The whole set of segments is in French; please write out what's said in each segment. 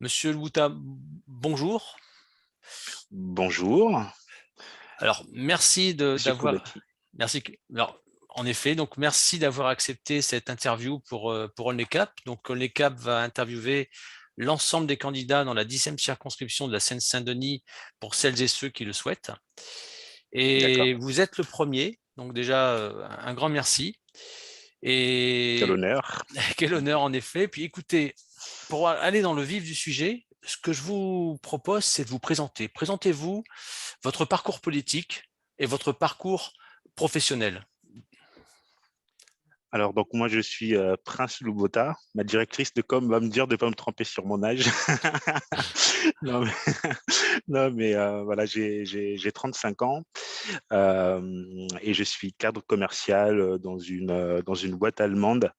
Monsieur Louta, bonjour. Bonjour, Alors, Monsieur Koubati. merci. Alors, en effet, donc merci d'avoir accepté cette interview pour Only Cap. Donc, Only Cap va interviewer l'ensemble des candidats dans la 10e circonscription de la Seine-Saint-Denis pour celles et ceux qui le souhaitent. D'accord. Et vous êtes le premier, donc déjà un grand merci. Quel Et honneur. quel honneur en effet. Puis écoutez, pour aller dans le vif du sujet, ce que je vous propose, c'est de vous présenter. Présentez-vous votre parcours politique et votre parcours professionnel. Alors, donc, moi, je suis Prince Loubota. Ma directrice de com va me dire de ne pas me tromper sur mon âge. Non, mais, non, mais voilà, j'ai 35 ans et je suis cadre commercial dans une boîte allemande.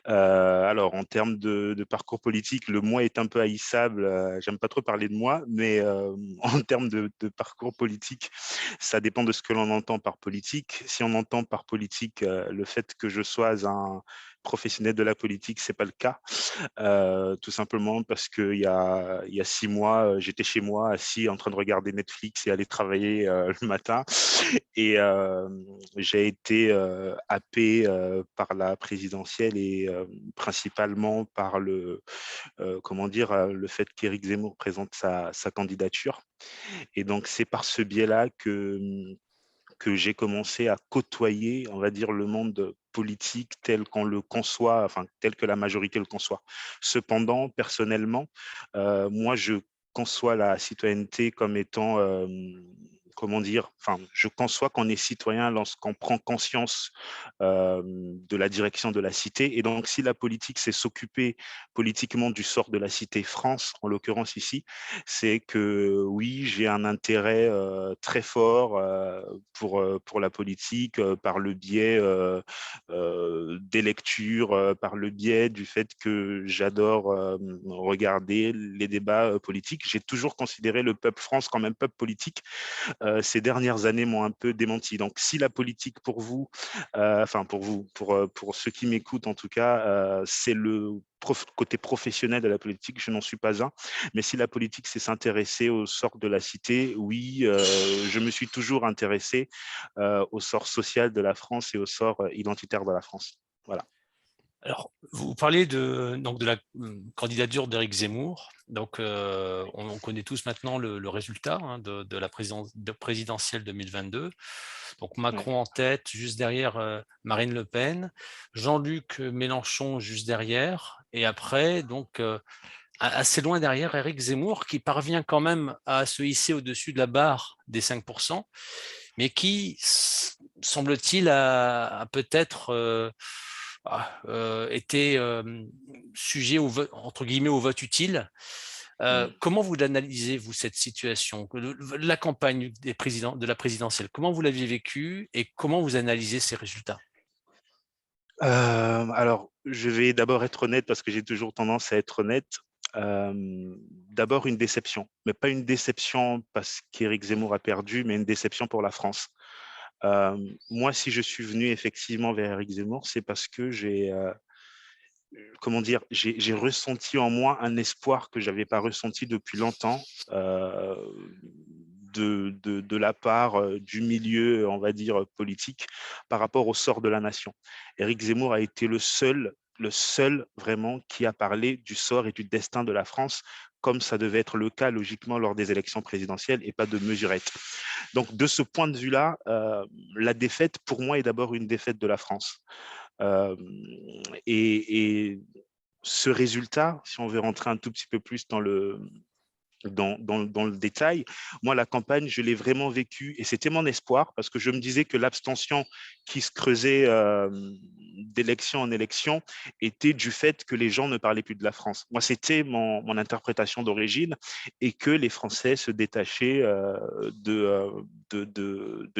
Alors, en termes de parcours politique, le moi est un peu haïssable. J'aime pas trop parler de moi, mais en termes de parcours politique, ça dépend de ce que l'on entend par politique. Si on entend par politique le fait que je sois un professionnel de la politique, c'est pas le cas. Tout simplement parce il y a 6 mois, j'étais chez moi assis en train de regarder Netflix et aller travailler le matin. Et j'ai été happé par la présidentielle et principalement par comment dire, le fait qu'Éric Zemmour présente sa candidature. Et donc, c'est par ce biais-là que j'ai commencé à côtoyer, on va dire, le monde politique tel qu'on le conçoit, enfin, tel que la majorité le conçoit. Cependant, personnellement, moi, je conçois la citoyenneté comme étant, comment dire, enfin, je conçois qu'on est citoyen lorsqu'on prend conscience de la direction de la cité. Et donc, si la politique, c'est s'occuper politiquement du sort de la cité France, en l'occurrence ici, c'est que oui, j'ai un intérêt très fort pour la politique par le biais des lectures, par le biais du fait que j'adore regarder les débats politiques. J'ai toujours considéré le peuple France comme un peuple politique. Ces dernières années m'ont un peu démenti. Donc, si la politique pour vous, enfin pour vous, pour ceux qui m'écoutent en tout cas, c'est le côté professionnel de la politique, je n'en suis pas un. Mais si la politique, c'est s'intéresser au sort de la cité, oui, je me suis toujours intéressé au sort social de la France et au sort identitaire de la France. Voilà. Alors, vous parlez donc de la candidature d'Éric Zemmour. Donc, on connaît tous maintenant le résultat de la présidentielle 2022. Donc, Ouais. Macron en tête, juste derrière Marine Le Pen, Jean-Luc Mélenchon juste derrière, et après, donc, assez loin derrière, Éric Zemmour, qui parvient quand même à se hisser au-dessus de la barre des 5%, mais qui, semble-t-il, a peut-être été sujet entre guillemets au vote utile. Mm. Comment vous l'analysez, vous, cette situation, la campagne de la présidentielle, comment vous l'aviez vécue et comment vous analysez ces résultats? Alors, je vais d'abord être honnête parce que j'ai toujours tendance à être honnête. Euh, D'abord une déception, mais pas une déception parce qu'Éric Zemmour a perdu, mais une déception pour la France. Moi, si je suis venu effectivement vers Éric Zemmour, c'est parce que comment dire, j'ai ressenti en moi un espoir que j'avais pas ressenti depuis longtemps de la part du milieu, on va dire, politique par rapport au sort de la nation. Éric Zemmour a été le seul vraiment qui a parlé du sort et du destin de la France comme ça devait être le cas logiquement lors des élections présidentielles et pas de mesurette. Donc de ce point de vue-là, la défaite pour moi est d'abord une défaite de la France. Euh, et ce résultat, si on veut rentrer un tout petit peu plus dans le détail, moi, la campagne, je l'ai vraiment vécue et c'était mon espoir parce que je me disais que l'abstention qui se creusait d'élection en élection était du fait que les gens ne parlaient plus de la France. Moi, c'était mon interprétation d'origine et que les Français se détachaient de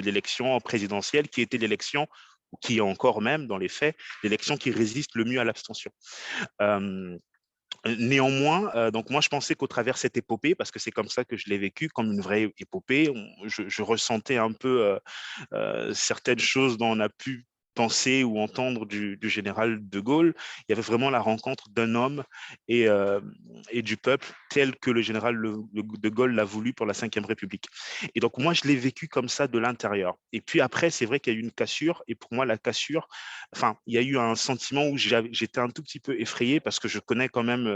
l'élection présidentielle qui était l'élection qui est encore même, dans les faits, l'élection qui résiste le mieux à l'abstention. Euh, Néanmoins, donc moi je pensais qu'au travers cette épopée, parce que c'est comme ça que je l'ai vécu, comme une vraie épopée, je ressentais un peu certaines choses dont on a pu penser ou entendre du général de Gaulle. Il y avait vraiment la rencontre d'un homme et, euh, et du peuple tel que le général de Gaulle l'a voulu pour la Ve République. Et donc, moi, je l'ai vécu comme ça de l'intérieur. Et puis après, c'est vrai qu'il y a eu une cassure. Et pour moi, la cassure, enfin, il y a eu un sentiment où j'étais un tout petit peu effrayé parce que je connais quand même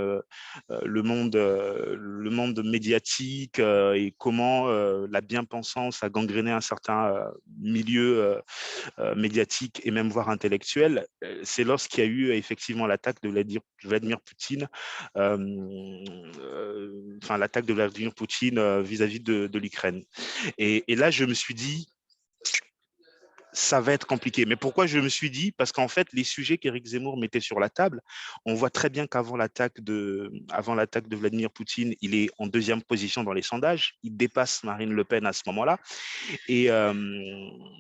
le monde médiatique et comment la bien-pensance a gangréné un certain milieu médiatique et même voire intellectuel. C'est lorsqu'il y a eu effectivement l'attaque de Vladimir Poutine, enfin l'attaque de Vladimir Poutine vis-à-vis de l'Ukraine. Et là, je me suis dit, ça va être compliqué. Mais pourquoi je me suis dit? Parce qu'en fait, les sujets qu'Éric Zemmour mettait sur la table, on voit très bien qu'avant avant l'attaque de Vladimir Poutine, il est en deuxième position dans les sondages. Il dépasse Marine Le Pen à ce moment-là. Et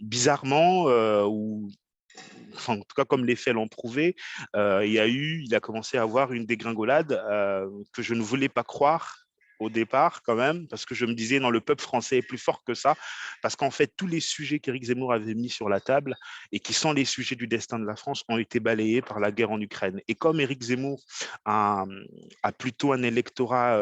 bizarrement, ou enfin, en tout cas comme les faits l'ont prouvé, il a commencé à avoir une dégringolade que je ne voulais pas croire au départ quand même, parce que je me disais, non, le peuple français est plus fort que ça, parce qu'en fait, tous les sujets qu'Éric Zemmour avait mis sur la table et qui sont les sujets du destin de la France ont été balayés par la guerre en Ukraine. Et comme Éric Zemmour a, a plutôt un électorat,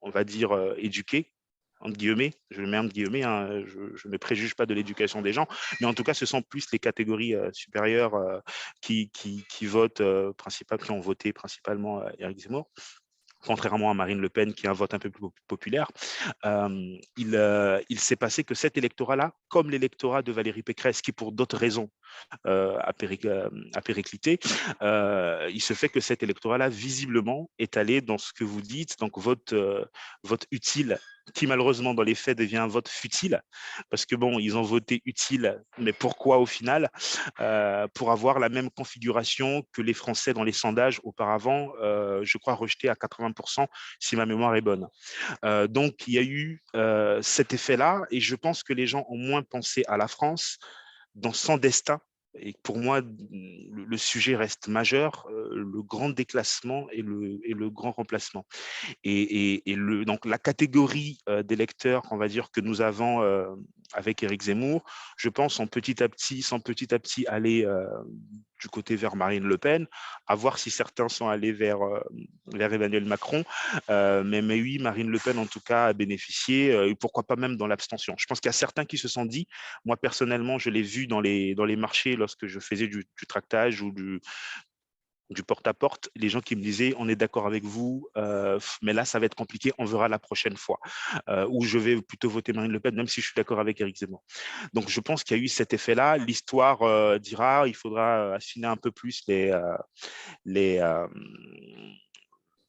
on va dire, éduqué, entre guillemets, je le mets entre guillemets, hein, je ne préjuge pas de l'éducation des gens, mais en tout cas, ce sont plus les catégories supérieures qui votent, qui ont voté principalement Éric Zemmour, contrairement à Marine Le Pen qui a un vote un peu plus populaire. Il s'est passé que cet électorat-là, comme l'électorat de Valérie Pécresse, qui pour d'autres raisons a périclité, il se fait que cet électorat-là, visiblement, est allé dans ce que vous dites, donc vote utile, qui malheureusement dans les faits devient un vote futile, parce que bon, ils ont voté utile, mais pourquoi au final? Pour avoir la même configuration que les Français dans les sondages auparavant, je crois rejetés à 80%, si ma mémoire est bonne. Donc il y a eu cet effet-là, et je pense que les gens ont moins pensé à la France dans son destin. Et pour moi, le sujet reste majeur, le grand déclassement et le grand remplacement. Donc la catégorie d'électeurs, on va dire, que nous avons avec Éric Zemmour, je pense, sans petit à petit aller du côté vers Marine Le Pen, à voir si certains sont allés vers Emmanuel Macron. Mais oui, Marine Le Pen, en tout cas, a bénéficié, et pourquoi pas même dans l'abstention. Je pense qu'il y a certains qui se sont dit, moi personnellement, je l'ai vu dans les marchés lorsque je faisais du tractage ou du porte-à-porte, les gens qui me disaient on est d'accord avec vous, mais là ça va être compliqué, on verra la prochaine fois. Ou je vais plutôt voter Marine Le Pen, même si je suis d'accord avec Éric Zemmour. Donc je pense qu'il y a eu cet effet-là. L'histoire dira, il faudra affiner un peu plus les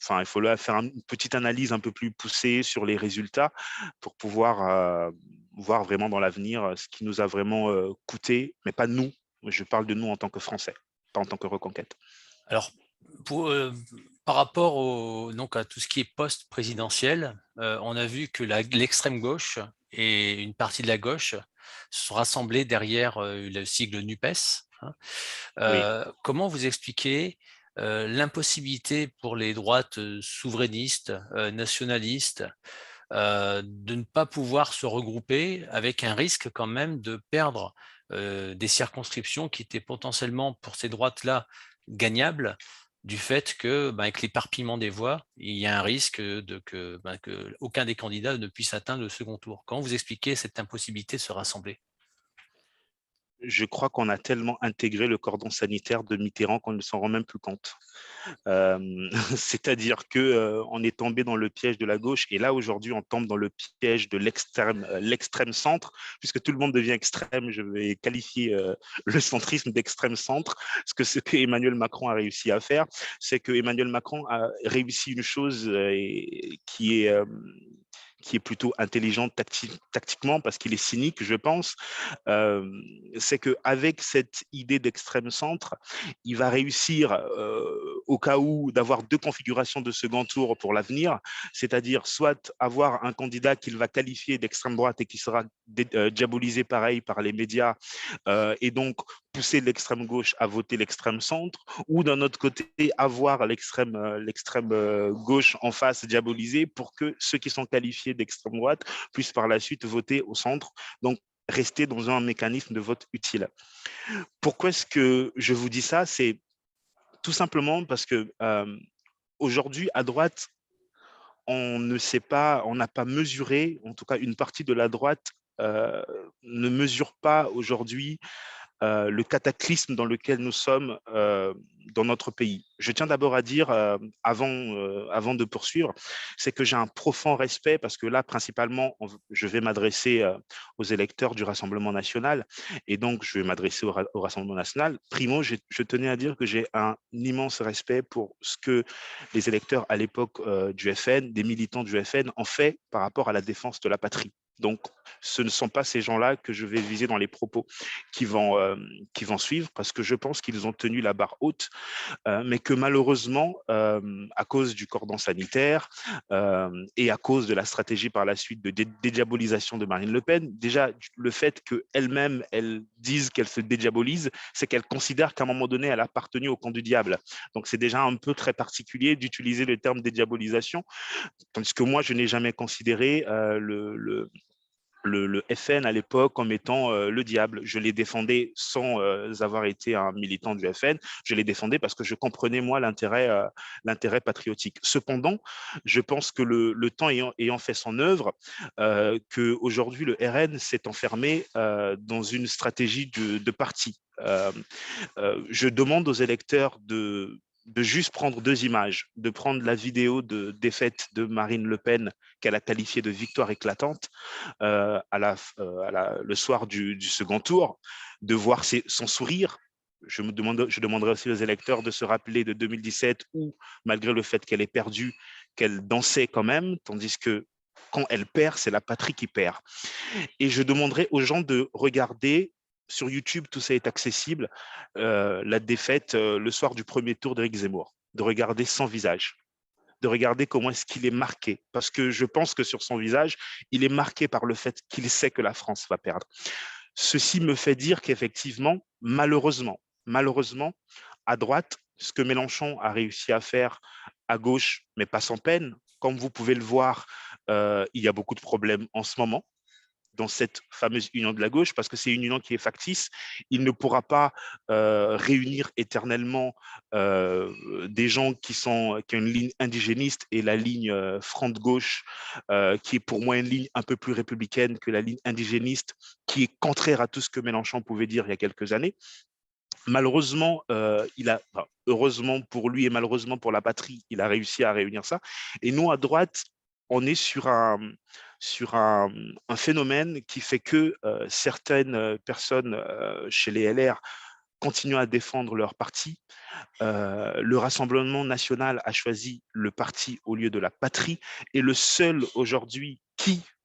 enfin, il faut là faire une petite analyse un peu plus poussée sur les résultats pour pouvoir voir vraiment dans l'avenir ce qui nous a vraiment coûté, mais pas nous. Je parle de nous en tant que Français, pas en tant que Reconquête. Alors, pour, par rapport donc à tout ce qui est post-présidentiel, on a vu que l'extrême gauche et une partie de la gauche se sont rassemblés derrière le sigle NUPES, hein. Oui. Comment vous expliquez l'impossibilité pour les droites souverainistes, nationalistes, de ne pas pouvoir se regrouper avec un risque quand même de perdre des circonscriptions qui étaient potentiellement pour ces droites-là gagnables, du fait que, ben, avec l'éparpillement des voix, il y a un risque que aucun des candidats ne puisse atteindre le second tour. Comment vous expliquez cette impossibilité de se rassembler? Je crois qu'on a tellement intégré le cordon sanitaire de Mitterrand qu'on ne s'en rend même plus compte. C'est-à-dire que on est tombé dans le piège de la gauche, et là aujourd'hui on tombe dans le piège de l'extrême centre, puisque tout le monde devient extrême. Je vais qualifier le centrisme d'extrême centre. Ce que Emmanuel Macron a réussi à faire, c'est que Emmanuel Macron a réussi une chose qui est plutôt intelligente tactiquement, parce qu'il est cynique, je pense, euh, c'est qu'avec cette idée d'extrême centre, il va réussir, au cas où, d'avoir deux configurations de second tour pour l'avenir, c'est-à-dire soit avoir un candidat qu'il va qualifier d'extrême droite et qui sera diabolisé pareil par les médias, et donc pousser l'extrême gauche à voter l'extrême centre, ou d'un autre côté avoir l'extrême gauche en face diabolisée pour que ceux qui sont qualifiés d'extrême droite puissent par la suite voter au centre. Donc rester dans un mécanisme de vote utile. Pourquoi est-ce que je vous dis ça? C'est tout simplement parce que aujourd'hui, à droite, on ne sait pas, on n'a pas mesuré, en tout cas une partie de la droite ne mesure pas aujourd'hui le cataclysme dans lequel nous sommes dans notre pays. Je tiens d'abord à dire, avant de poursuivre, c'est que j'ai un profond respect parce que là, principalement, je vais m'adresser aux électeurs du Rassemblement national et donc je vais m'adresser au Rassemblement national. Primo, je tenais à dire que j'ai un immense respect pour ce que les électeurs à l'époque du FN, des militants du FN, ont fait par rapport à la défense de la patrie. Donc, ce ne sont pas ces gens-là que je vais viser dans les propos qui vont suivre, parce que je pense qu'ils ont tenu la barre haute, mais que malheureusement, à cause du cordon sanitaire et à cause de la stratégie par la suite de dédiabolisation de Marine Le Pen, déjà le fait qu'elle-même, elle dise qu'elle se dédiabolise, c'est qu'elle considère qu'à un moment donné, elle a appartenu au camp du diable. Donc c'est déjà un peu très particulier d'utiliser le terme dédiabolisation, tandis que moi, je n'ai jamais considéré le FN à l'époque comme étant le diable. Je les défendais sans avoir été un militant du FN. Je les défendais parce que je comprenais, moi, l'intérêt patriotique. Cependant, je pense que le temps ayant fait son œuvre, qu'aujourd'hui, le RN s'est enfermé dans une stratégie de parti. Je demande aux électeurs de juste prendre deux images, de prendre la vidéo de défaite de Marine Le Pen qu'elle a qualifiée de victoire éclatante le soir du second tour, de voir son sourire. Je demanderai aussi aux électeurs de se rappeler de 2017 où, malgré le fait qu'elle ait perdu, qu'elle dansait quand même, tandis que quand elle perd, c'est la patrie qui perd. Et je demanderai aux gens de regarder sur YouTube, tout ça est accessible, la défaite le soir du premier tour d'Éric Zemmour, de regarder son visage, de regarder comment est-ce qu'il est marqué. Parce que je pense que sur son visage, il est marqué par le fait qu'il sait que la France va perdre. Ceci me fait dire qu'effectivement, malheureusement, à droite, ce que Mélenchon a réussi à faire à gauche, mais pas sans peine, comme vous pouvez le voir, il y a beaucoup de problèmes en ce moment dans cette fameuse union de la gauche, parce que c'est une union qui est factice. Il ne pourra pas réunir éternellement des gens qui ont une ligne indigéniste et la ligne front de gauche, qui est pour moi une ligne un peu plus républicaine que la ligne indigéniste, qui est contraire à tout ce que Mélenchon pouvait dire il y a quelques années. Malheureusement, heureusement pour lui et malheureusement pour la patrie, il a réussi à réunir ça. Et nous, à droite, on est sur un phénomène qui fait que certaines personnes chez les LR continuent à défendre leur parti. Le Rassemblement national a choisi le parti au lieu de la patrie. Et le seul aujourd'hui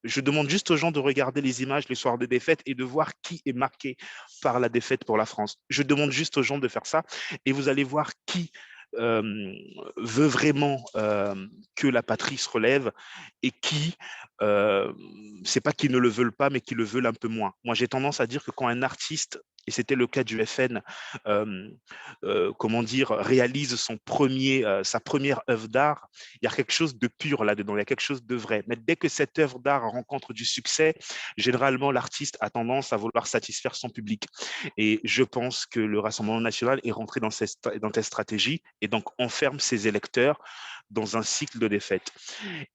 je demande juste aux gens de regarder les images les soirs des défaites et de voir qui est marqué par la défaite pour la France. Je demande juste aux gens de faire ça et vous allez voir qui veut vraiment que la patrie se relève et qui, c'est pas qu'ils ne le veulent pas, mais qu'ils le veulent un peu moins. Moi, j'ai tendance à dire que quand un artiste, et c'était le cas du FN, comment dire, réalise sa première œuvre d'art, il y a quelque chose de pur là-dedans, il y a quelque chose de vrai. Mais dès que cette œuvre d'art rencontre du succès, généralement, l'artiste a tendance à vouloir satisfaire son public. Et je pense que le Rassemblement national est rentré dans cette stratégie et donc enferme ses électeurs dans un cycle de défaite.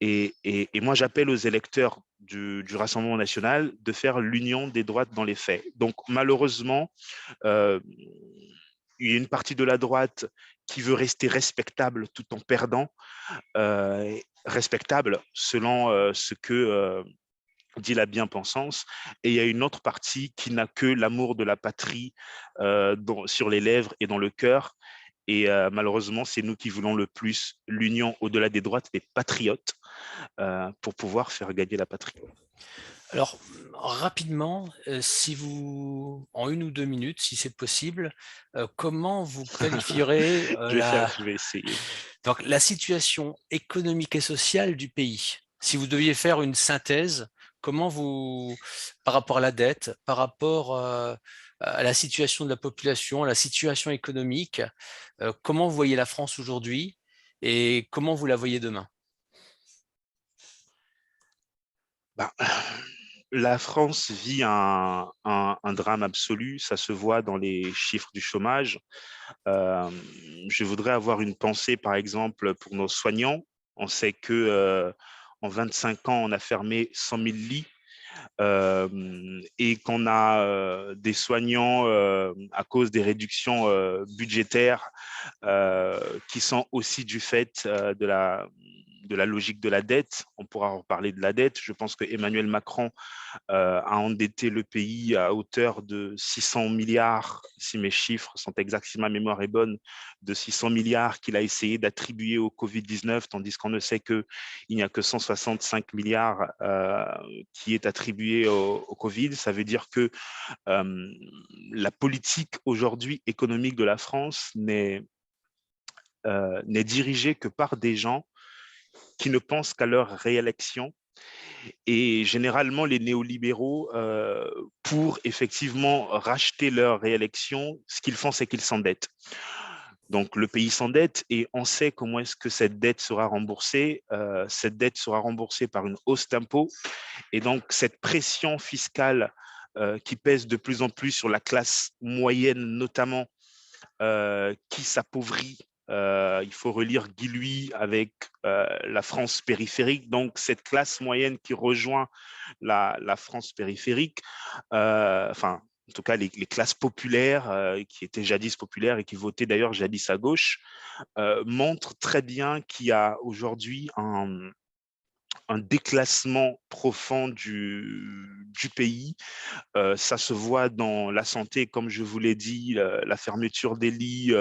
Et moi, j'appelle aux électeurs du Rassemblement national de faire l'union des droites dans les faits. Donc, malheureusement, il y a une partie de la droite qui veut rester respectable tout en perdant, respectable selon ce que dit la bien-pensance, et il y a une autre partie qui n'a que l'amour de la patrie sur les lèvres et dans le cœur. Et malheureusement, c'est nous qui voulons le plus l'union au-delà des droites, des patriotes, pour pouvoir faire gagner la patrie. Alors, rapidement, si vous, en 1 ou 2 minutes, si c'est possible, comment vous qualifierez Je vais essayer. donc, la situation économique et sociale du pays? Si vous deviez faire une synthèse, comment vous, par rapport à la dette, par rapport à la situation de la population, à la situation économique, comment vous voyez la France aujourd'hui et comment vous la voyez demain? Bah, La France vit un drame absolu, ça se voit dans les chiffres du chômage. Euh, je voudrais avoir une pensée, par exemple, pour nos soignants. On sait que en 25 ans, on a fermé 100 000 lits et qu'on a des soignants à cause des réductions budgétaires qui sont aussi du fait de la logique de la dette. On pourra reparler de la dette. Je pense que Emmanuel Macron a endetté le pays à hauteur de 600 milliards, si mes chiffres sont exacts, si ma mémoire est bonne, de 600 milliards qu'il a essayé d'attribuer au Covid-19, tandis qu'on ne sait qu'il n'y a que 165 milliards qui est attribué au Covid. Ça veut dire que euh, la politique aujourd'hui économique de la France n'est dirigée que par des gens qui ne pensent qu'à leur réélection. Et généralement, les néolibéraux, pour effectivement racheter leur réélection, ce qu'ils font, c'est qu'ils s'endettent. Donc, le pays s'endette et on sait comment est-ce que cette dette sera remboursée. Cette dette sera remboursée par une hausse d'impôts. Et donc, cette pression fiscale qui pèse de plus en plus sur la classe moyenne, notamment, qui s'appauvrit. Il faut relire Guy Louis avec la France périphérique, donc cette classe moyenne qui rejoint la France périphérique, enfin, en tout cas les classes populaires qui étaient jadis populaires et qui votaient d'ailleurs jadis à gauche, montrent très bien qu'il y a aujourd'hui un déclassement profond du pays. Ça se voit dans la santé, comme je vous l'ai dit, la fermeture des lits.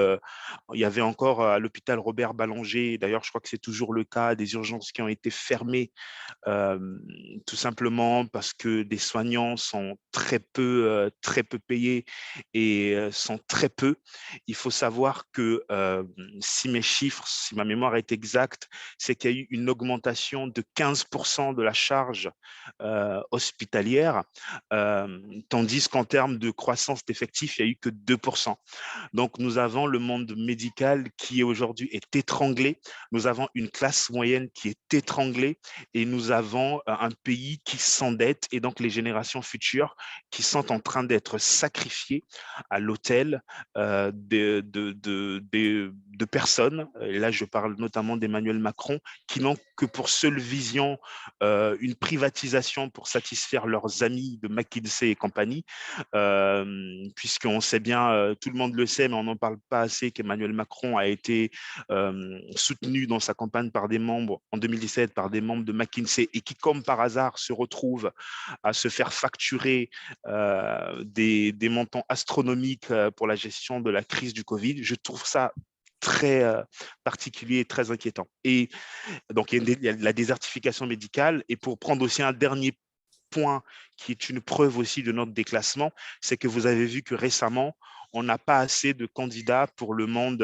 Il y avait encore à l'hôpital Robert Ballanger, d'ailleurs je crois que c'est toujours le cas, des urgences qui ont été fermées euh, tout simplement parce que des soignants sont très peu payés et sont très peu. Il faut savoir que si mes chiffres, si ma mémoire est exacte, c'est qu'il y a eu une augmentation de 15% de la charge hospitalière, tandis qu'en termes de croissance d'effectifs, il n'y a eu que 2%. Donc, nous avons le monde médical qui aujourd'hui est étranglé. Nous avons une classe moyenne qui est étranglée et nous avons un pays qui s'endette et donc les générations futures qui sont en train d'être sacrifiées à l'autel de personnes. Et là, je parle notamment d'Emmanuel Macron, qui n'ont que pour seule vision une privatisation pour satisfaire leurs amis de McKinsey et compagnie, puisqu'on sait bien, tout le monde le sait, mais on n'en parle pas assez, qu'Emmanuel Macron a été soutenu dans sa campagne par des membres, en 2017, par des membres de McKinsey, et qui, comme par hasard, se retrouvent à se faire facturer des montants astronomiques pour la gestion de la crise du Covid. Je trouve ça très particulier et très inquiétant. Et donc, il y a la désertification médicale. Et pour prendre aussi un dernier point qui est une preuve aussi de notre déclassement, c'est que vous avez vu que récemment, on n'a pas assez de candidats pour le monde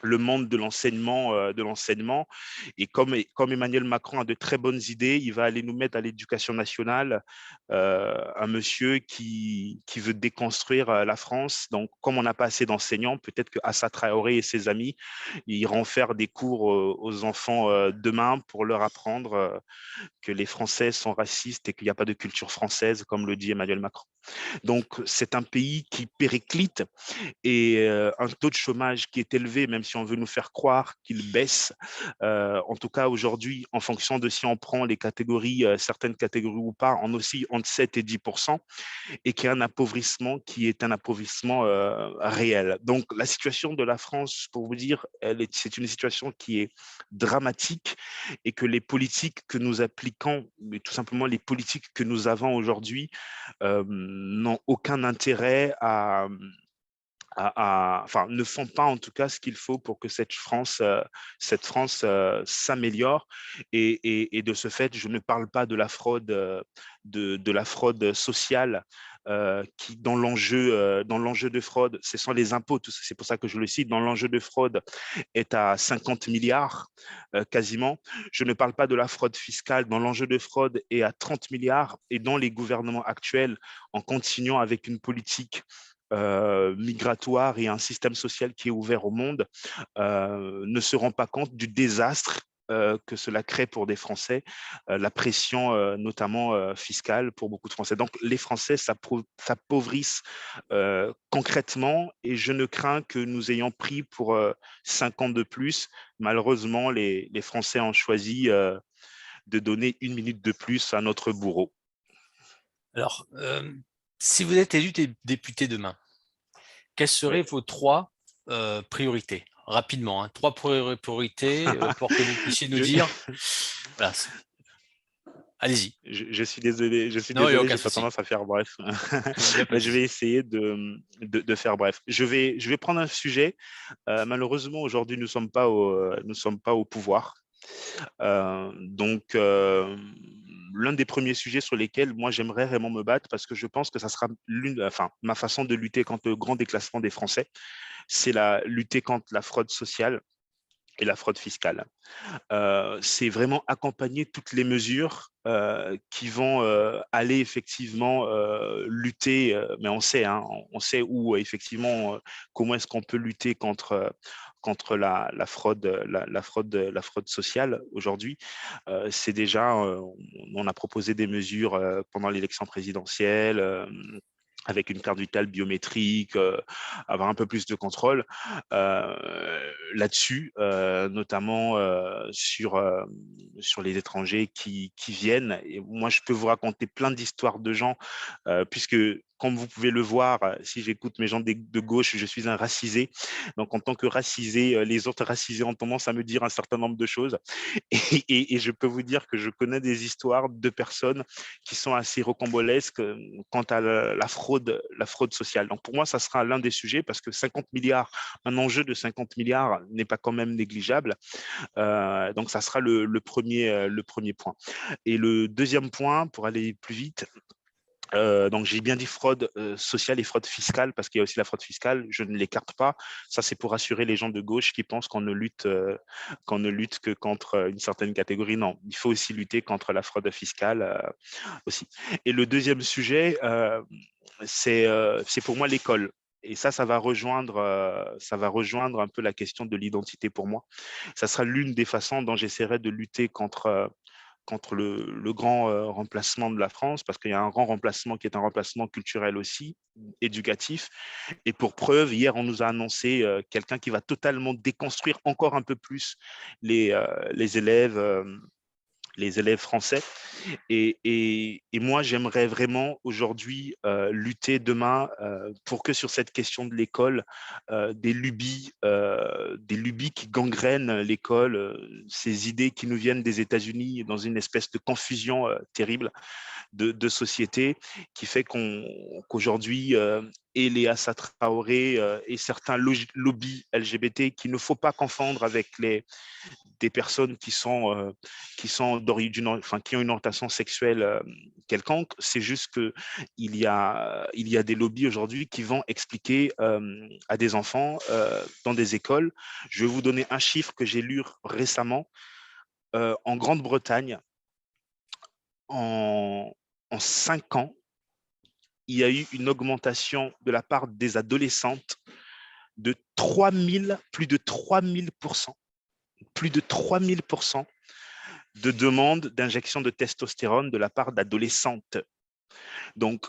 de l'enseignement. Et comme Emmanuel Macron a de très bonnes idées, il va aller nous mettre à l'éducation nationale un monsieur qui veut déconstruire la France. Donc, comme on n'a pas assez d'enseignants, peut-être que Assa Traoré et ses amis iront faire des cours aux enfants demain pour leur apprendre que les Français sont racistes et qu'il n'y a pas de culture française, comme le dit Emmanuel Macron. Donc, c'est un pays qui périclite et un taux de chômage qui est élevé, même si on veut nous faire croire qu'il baisse. En tout cas, aujourd'hui, en fonction de si on prend les catégories, certaines catégories ou pas, on oscille entre 7 et 10%, et qu'il y a un appauvrissement qui est un appauvrissement réel. Donc, la situation de la France, pour vous dire, c'est une situation qui est dramatique et que les politiques que nous appliquons, mais tout simplement les politiques que nous avons aujourd'hui, n'ont aucun intérêt enfin, ne font pas en tout cas ce qu'il faut pour que cette France s'améliore. Et de ce fait, je ne parle pas de la fraude, de la fraude sociale. Qui dans l'enjeu de fraude, ce sont les impôts, c'est pour ça que je le cite, dans l'enjeu de fraude est à 50 milliards quasiment. Je ne parle pas de la fraude fiscale, dont l'enjeu de fraude est à 30 milliards et dont les gouvernements actuels, en continuant avec une politique migratoire et un système social qui est ouvert au monde, ne se rend pas compte du désastre que cela crée pour des Français, la pression notamment fiscale pour beaucoup de Français. Donc les Français s'appauvrissent concrètement et je ne crains que nous ayons pris pour 5 ans de plus. Malheureusement, les Français ont choisi de donner 1 minute de plus à notre bourreau. Alors, si vous êtes élu député demain, quelles Oui. seraient vos 3 priorités? Rapidement, hein, 3 priorités pour que vous puissiez nous je, dire. Voilà, allez-y. je suis désolé, Non, il n'y a aucun j'ai pas souci. tendance à faire bref. Il n'y a pas Mais de je vais souci. essayer de faire bref. Je vais prendre un sujet. Malheureusement, aujourd'hui, nous sommes pas au pouvoir. Donc, l'un des premiers sujets sur lesquels moi j'aimerais vraiment me battre, parce que je pense que ça sera ma façon de lutter contre le grand déclassement des Français, c'est lutter contre la fraude sociale et la fraude fiscale. C'est vraiment accompagner toutes les mesures qui vont aller effectivement lutter, mais on sait, hein, on sait où effectivement comment est-ce qu'on peut lutter contre la fraude, la fraude sociale aujourd'hui. C'est déjà, on a proposé des mesures pendant l'élection présidentielle. Avec une carte vitale biométrique, avoir un peu plus de contrôle là-dessus, notamment sur les étrangers qui viennent. Et moi, je peux vous raconter plein d'histoires de gens, puisque, comme vous pouvez le voir, si j'écoute mes gens de gauche, je suis un racisé. Donc, en tant que racisé, les autres racisés ont tendance à me dire un certain nombre de choses. Et je peux vous dire que je connais des histoires de personnes qui sont assez rocambolesques quant à la fraude sociale. Donc, pour moi, ça sera l'un des sujets parce que 50 milliards, un enjeu de 50 milliards n'est pas quand même négligeable. Donc, ça sera le premier point. Et le deuxième point, pour aller plus vite, donc j'ai bien dit fraude sociale et fraude fiscale parce qu'il y a aussi la fraude fiscale, je ne l'écarte pas. Ça, c'est pour rassurer les gens de gauche qui pensent qu'on ne lutte que contre une certaine catégorie. Non, il faut aussi lutter contre la fraude fiscale aussi. Et le deuxième sujet, c'est pour moi l'école. Et ça va rejoindre un peu la question de l'identité pour moi. Ça sera l'une des façons dont j'essaierai de lutter contre le grand remplacement de la France, parce qu'il y a un grand remplacement qui est un remplacement culturel aussi, éducatif. Et pour preuve, hier, on nous a annoncé quelqu'un qui va totalement déconstruire encore un peu plus les, euh, les élèves. Les élèves français. Et moi, j'aimerais vraiment aujourd'hui lutter demain pour que sur cette question de l'école, des lubies qui gangrènent l'école, ces idées qui nous viennent des États-Unis dans une espèce de confusion terrible de société qui fait qu'aujourd'hui, Eléa Traoré et certains lobbies LGBT qu'il ne faut pas confondre avec des personnes qui ont une orientation sexuelle quelconque. C'est juste il y a des lobbies aujourd'hui qui vont expliquer à des enfants dans des écoles. Je vais vous donner un chiffre que j'ai lu récemment. En Grande-Bretagne, en, en 5 ans, il y a eu une augmentation de la part des adolescentes de 3000, plus de 3000% de demandes d'injection de testostérone de la part d'adolescentes. Donc,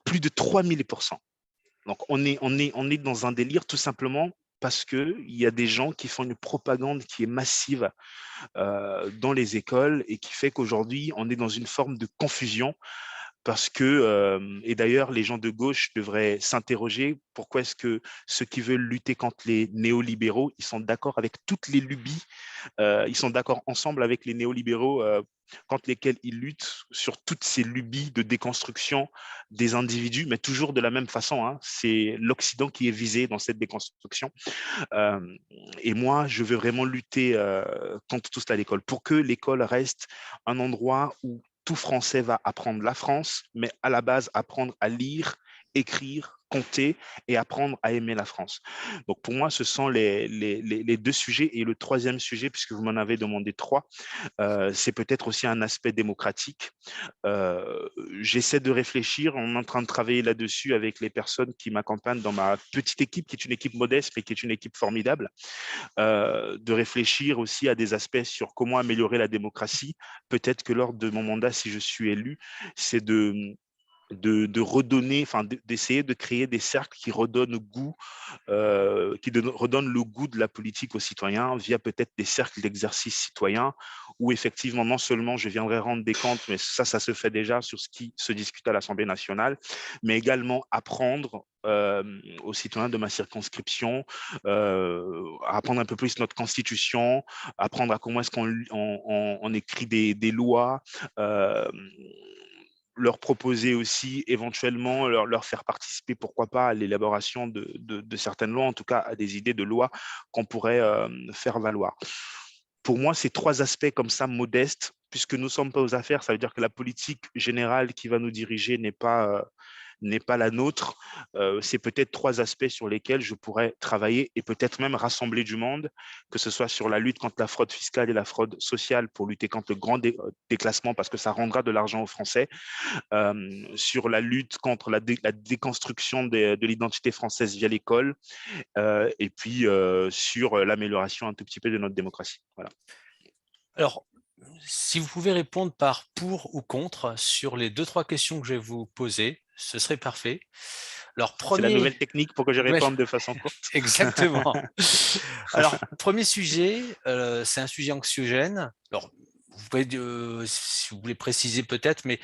plus de 3000%. Donc, on est dans un délire tout simplement parce qu'il y a des gens qui font une propagande qui est massive dans les écoles et qui fait qu'aujourd'hui, on est dans une forme de confusion parce que, et d'ailleurs, les gens de gauche devraient s'interroger pourquoi est-ce que ceux qui veulent lutter contre les néolibéraux, ils sont d'accord avec toutes les lubies, ils sont d'accord ensemble avec les néolibéraux contre lesquels ils luttent sur toutes ces lubies de déconstruction des individus, mais toujours de la même façon. Hein. C'est l'Occident qui est visé dans cette déconstruction. Euh, et moi, je veux vraiment lutter contre tout cela à l'école pour que l'école reste un endroit où tout Français va apprendre la France, mais à la base, apprendre à lire, écrire compter et apprendre à aimer la France. Donc pour moi, ce sont les deux sujets. Et le troisième sujet, puisque vous m'en avez demandé trois, c'est peut-être aussi un aspect démocratique. J'essaie de réfléchir, on est en train de travailler là-dessus avec les personnes qui m'accompagnent dans ma petite équipe, qui est une équipe modeste, mais qui est une équipe formidable, de réfléchir aussi à des aspects sur comment améliorer la démocratie. Peut-être que lors de mon mandat, si je suis élu, c'est de redonner, enfin d'essayer de créer des cercles qui redonnent goût, redonnent le goût de la politique aux citoyens via peut-être des cercles d'exercice citoyen où effectivement non seulement je viendrai rendre des comptes, mais ça se fait déjà sur ce qui se discute à l'Assemblée nationale, mais également apprendre aux citoyens de ma circonscription, à apprendre un peu plus notre constitution, apprendre à comment est-ce qu'on écrit des lois, leur proposer aussi éventuellement, leur faire participer, pourquoi pas, à l'élaboration de certaines lois, en tout cas à des idées de lois qu'on pourrait faire valoir. Pour moi, ces trois aspects comme ça, modestes, puisque nous ne sommes pas aux affaires, ça veut dire que la politique générale qui va nous diriger n'est pas la nôtre. C'est peut-être trois aspects sur lesquels je pourrais travailler et peut-être même rassembler du monde, que ce soit sur la lutte contre la fraude fiscale et la fraude sociale pour lutter contre le grand déclassement parce que ça rendra de l'argent aux Français, sur la lutte contre la déconstruction de l'identité française via l'école, et puis sur l'amélioration un tout petit peu de notre démocratie. Voilà. Alors, si vous pouvez répondre par pour ou contre sur les 2-3 questions que je vais vous poser, ce serait parfait. Alors, C'est la premier, nouvelle technique pour que je ouais, réponde de façon courte. exactement. Alors, premier sujet, c'est un sujet anxiogène. Alors, vous pouvez, si vous voulez préciser peut-être, mais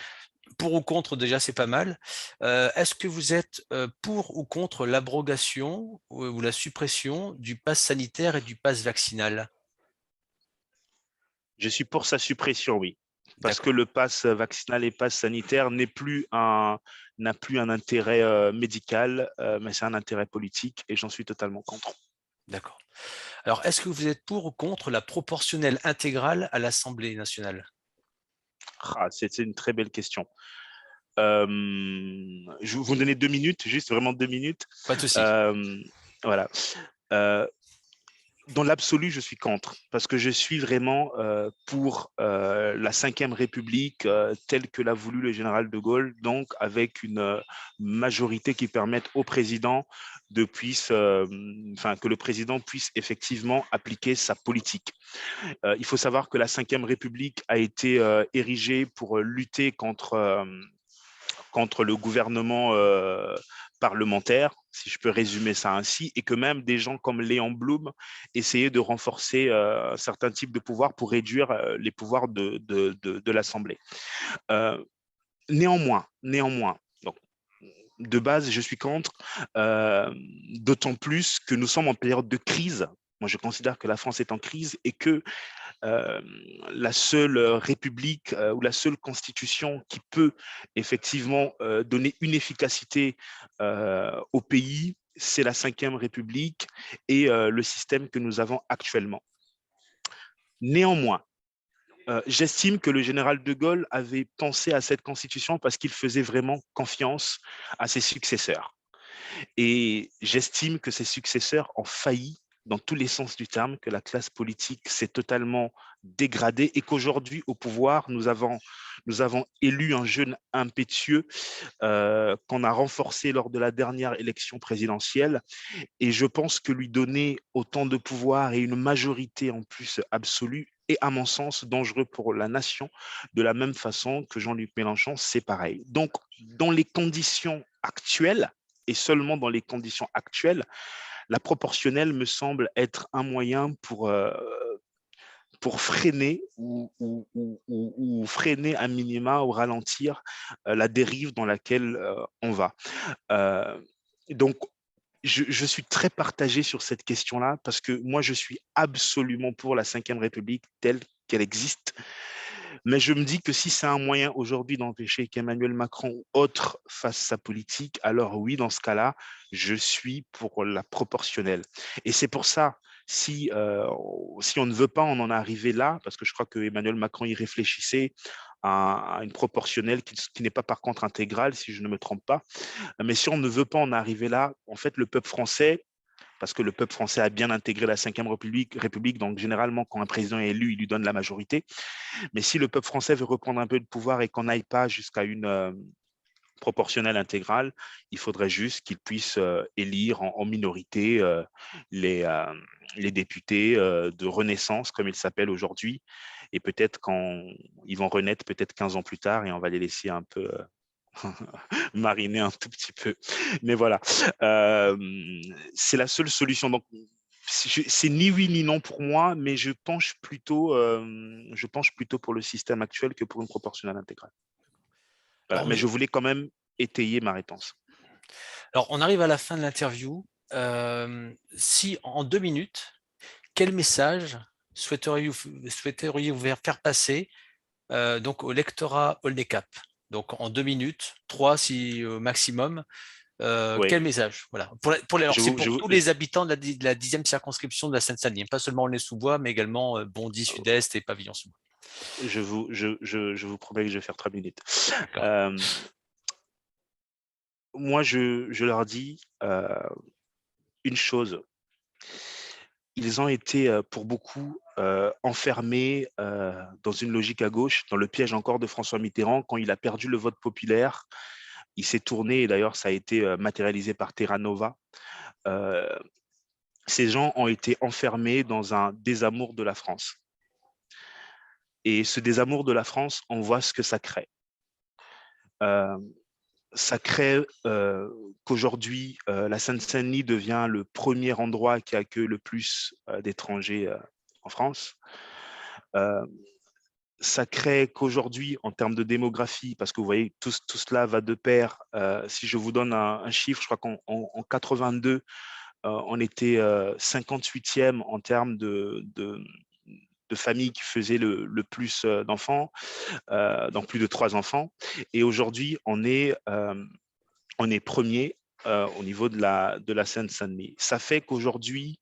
pour ou contre, déjà, c'est pas mal. Est-ce que vous êtes pour ou contre l'abrogation ou la suppression du pass sanitaire et du pass vaccinal? Je suis pour sa suppression, oui. Parce que D'accord, le pass vaccinal et pass sanitaire n'a plus un intérêt médical, mais c'est un intérêt politique et j'en suis totalement contre. d'accord. Alors, est-ce que vous êtes pour ou contre la proportionnelle intégrale à l'Assemblée nationale? Ah, c'est une très belle question. Je vais vous donner 2 minutes, juste vraiment 2 minutes. Pas de souci. Euh, voilà. Euh, Dans l'absolu, je suis contre, parce que je suis vraiment pour la Ve République telle que l'a voulu le général de Gaulle, donc avec une majorité qui permette au président que le président puisse effectivement appliquer sa politique. Il faut savoir que la Ve République a été érigée pour lutter contre le gouvernement parlementaire, si je peux résumer ça ainsi, et que même des gens comme Léon Blum essayaient de renforcer certains types de pouvoirs pour réduire les pouvoirs de l'Assemblée. Euh, néanmoins, donc, de base, je suis contre, d'autant plus que nous sommes en période de crise. Moi, je considère que la France est en crise et que euh, la seule république ou la seule constitution qui peut effectivement donner une efficacité au pays, c'est la Ve République et le système que nous avons actuellement. Néanmoins, j'estime que le général de Gaulle avait pensé à cette constitution parce qu'il faisait vraiment confiance à ses successeurs. Et j'estime que ses successeurs ont failli dans tous les sens du terme, que la classe politique s'est totalement dégradée et qu'aujourd'hui, au pouvoir, nous avons élu un jeune impétueux qu'on a renforcé lors de la dernière élection présidentielle. Et je pense que lui donner autant de pouvoir et une majorité en plus absolue est, à mon sens, dangereux pour la nation, de la même façon que Jean-Luc Mélenchon, c'est pareil. Donc, dans les conditions actuelles, et seulement dans les conditions actuelles, la proportionnelle me semble être un moyen pour freiner ou freiner à minima ou ralentir la dérive dans laquelle on va. Euh, donc, je suis très partagé sur cette question-là parce que moi, je suis absolument pour la Ve République telle qu'elle existe. Mais je me dis que si c'est un moyen aujourd'hui d'empêcher qu'Emmanuel Macron ou autre fasse sa politique, alors oui, dans ce cas-là, je suis pour la proportionnelle. Et c'est pour ça, si on ne veut pas en arriver là, parce que je crois que Emmanuel Macron y réfléchissait à une proportionnelle qui n'est pas par contre intégrale, si je ne me trompe pas. Mais si on ne veut pas en arriver là, en fait, le peuple français, parce que le peuple français a bien intégré la Ve République, donc généralement, quand un président est élu, il lui donne la majorité. Mais si le peuple français veut reprendre un peu de pouvoir et qu'on n'aille pas jusqu'à une proportionnelle intégrale, il faudrait juste qu'il puisse élire en minorité les députés de Renaissance, comme ils s'appellent aujourd'hui. Et peut-être quand ils vont renaître, peut-être 15 ans plus tard, et on va les laisser un peu mariner un tout petit peu. Mais voilà, c'est la seule solution. Donc, c'est ni oui ni non pour moi, mais je penche plutôt pour le système actuel que pour une proportionnelle intégrale. Voilà. Alors, Mais je voulais quand même étayer ma réponse. alors, on arrive à la fin de l'interview. Si en 2 minutes, quel message souhaiteriez-vous faire passer donc au lectorat Oldecap? Donc en 2 minutes, trois si maximum. Oui, Quel message? Voilà. Alors, je c'est vous, pour tous les habitants de la 10e circonscription de la Seine-Saint-Denis, pas seulement Aulnay-sous-Bois, mais également Bondy Sud-Est et Pavillon-sous-Bois. je vous promets que je vais faire 3 minutes. D'accord. Euh, Moi, je leur dis une chose. Ils ont été, pour beaucoup, enfermés dans une logique à gauche, dans le piège encore de François Mitterrand. Quand il a perdu le vote populaire, il s'est tourné, et d'ailleurs, ça a été matérialisé par Terra Nova. Euh, Ces gens ont été enfermés dans un désamour de la France. Et ce désamour de la France, on voit ce que ça crée. Euh, Ça crée qu'aujourd'hui, la Seine-Saint-Denis devient le premier endroit qui accueille le plus d'étrangers en France. Euh, Ça crée qu'aujourd'hui, en termes de démographie, parce que vous voyez, tout cela va de pair. Si je vous donne un chiffre, je crois qu'en 82, on était 58e en termes de familles qui faisaient le plus d'enfants, donc plus de 3 enfants. Et aujourd'hui, on est premier au niveau de la Seine-Saint-Denis. Ça fait qu'aujourd'hui,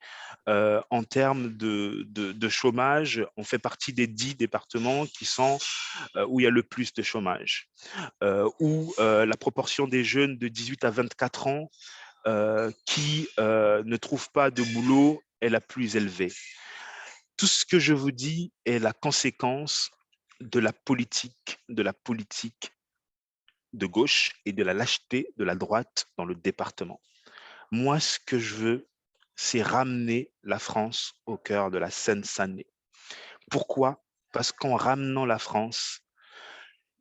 en termes de chômage, on fait partie des 10 départements qui sont où il y a le plus de chômage, où la proportion des jeunes de 18 à 24 ans qui ne trouvent pas de boulot est la plus élevée. Tout ce que je vous dis est la conséquence de la politique de gauche et de la lâcheté de la droite dans le département. Moi, ce que je veux, c'est ramener la France au cœur de la Seine-Saint-Denis. Pourquoi? Parce qu'en ramenant la France,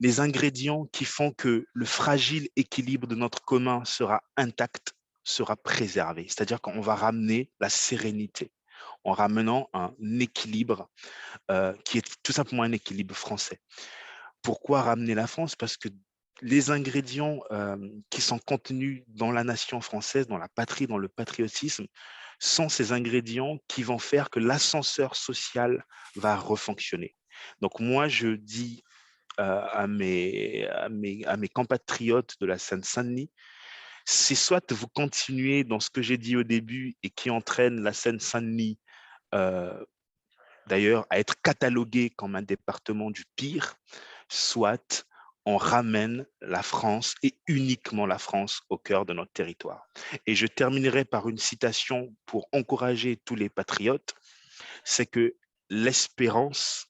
les ingrédients qui font que le fragile équilibre de notre commun sera intact, sera préservé. C'est-à-dire qu'on va ramener la sérénité en ramenant un équilibre qui est tout simplement un équilibre français. Pourquoi ramener la France? Parce que les ingrédients qui sont contenus dans la nation française, dans la patrie, dans le patriotisme, sont ces ingrédients qui vont faire que l'ascenseur social va refonctionner. Donc moi, je dis à mes compatriotes de la Seine-Saint-Denis, c'est soit vous continuez dans ce que j'ai dit au début et qui entraîne la Seine-Saint-Denis euh, d'ailleurs à être catalogué comme un département du pire, soit on ramène la France et uniquement la France au cœur de notre territoire. Et je terminerai par une citation pour encourager tous les patriotes, c'est que l'espérance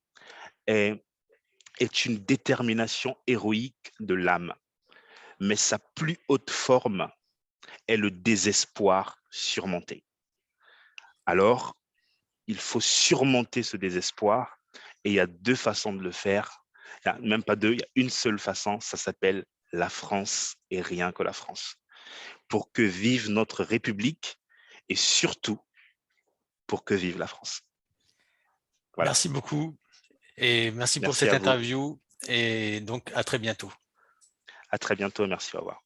est, est une détermination héroïque de l'âme, mais sa plus haute forme est le désespoir surmonté. Alors, il faut surmonter ce désespoir et il y a 2 façons de le faire. Il n'y a même pas 2, il y a une seule façon, ça s'appelle la France et rien que la France. Pour que vive notre République et surtout pour que vive la France. Voilà. Merci beaucoup et merci pour Merci cette à vous. interview et donc à très bientôt. À très bientôt. Merci. Au revoir.